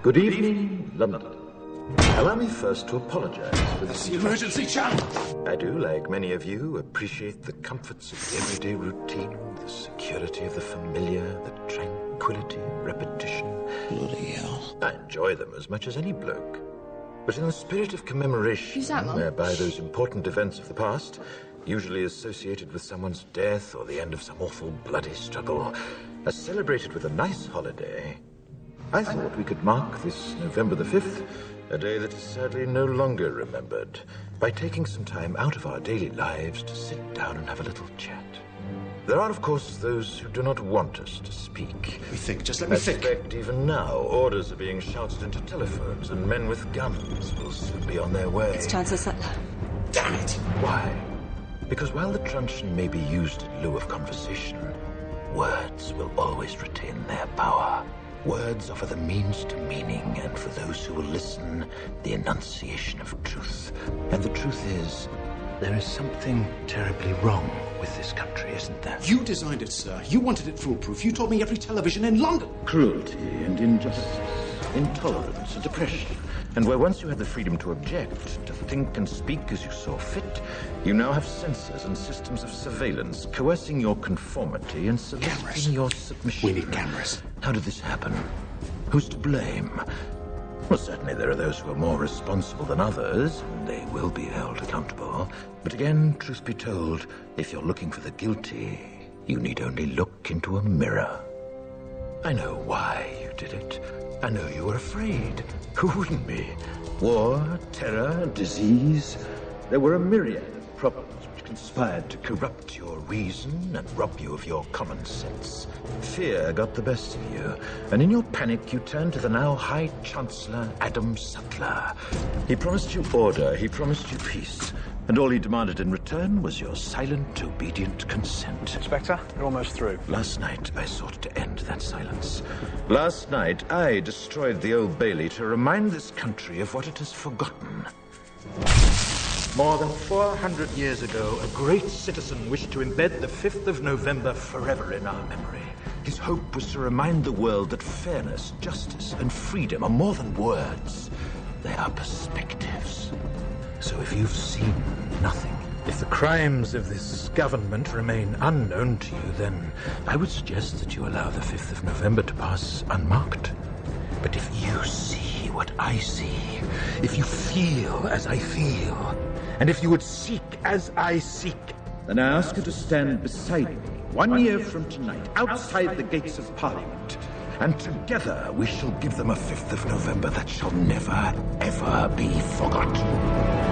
Good evening, London. Allow me first to apologize for this emergency channel. I do, like many of you, appreciate the comforts of the everyday routine, the security of the familiar, the tranquility of repetition. Bloody hell. I enjoy them as much as any bloke. But in the spirit of commemoration, whereby those important events of the past, usually associated with someone's death or the end of some awful bloody struggle, are celebrated with a nice holiday, I thought we could mark this November the 5th, a day that is sadly no longer remembered, by taking some time out of our daily lives to sit down and have a little chat. There are, of course, those who do not want us to speak. Just let me think. I suspect even now orders are being shouted into telephones and men with guns will soon be on their way. It's Chancellor Sutler. Damn it! Why? Because while the truncheon may be used in lieu of conversation, words will always retain their power. Words offer the means to meaning, and for those who will listen, the enunciation of truth. And the truth is, there is something terribly wrong with this country, isn't there? You designed it, sir. You wanted it foolproof. You told me every television in London. Cruelty and injustice, intolerance and oppression. And where once you had the freedom to object, to think and speak as you saw fit, you now have censors and systems of surveillance coercing your conformity and soliciting your submission. We need cameras. How did this happen? Who's to blame? Well, certainly there are those who are more responsible than others, and they will be held accountable. But again, truth be told, if you're looking for the guilty, you need only look into a mirror. I know why you did it. I know you were afraid. Who wouldn't be? War, terror, disease. There were a myriad of problems which conspired to corrupt your reason and rob you of your common sense. Fear got the best of you, and in your panic you turned to the now High Chancellor Adam Sutler. He promised you order, he promised you peace, and all he demanded in return was your silent, obedient consent. Inspector, you're almost through. Last night, I sought to end that silence. Last night, I destroyed the Old Bailey to remind this country of what it has forgotten. More than 400 years ago, a great citizen wished to embed the 5th of November forever in our memory. His hope was to remind the world that fairness, justice, and freedom are more than words. They are perspectives. So if you've seen nothing, if the crimes of this government remain unknown to you, then I would suggest that you allow the 5th of November to pass unmarked. But if you see what I see, if you feel as I feel, and if you would seek as I seek, then I ask you to stand beside me 1 year from tonight, outside the gates of Parliament, and together we shall give them a 5th of November that shall never, ever be forgotten.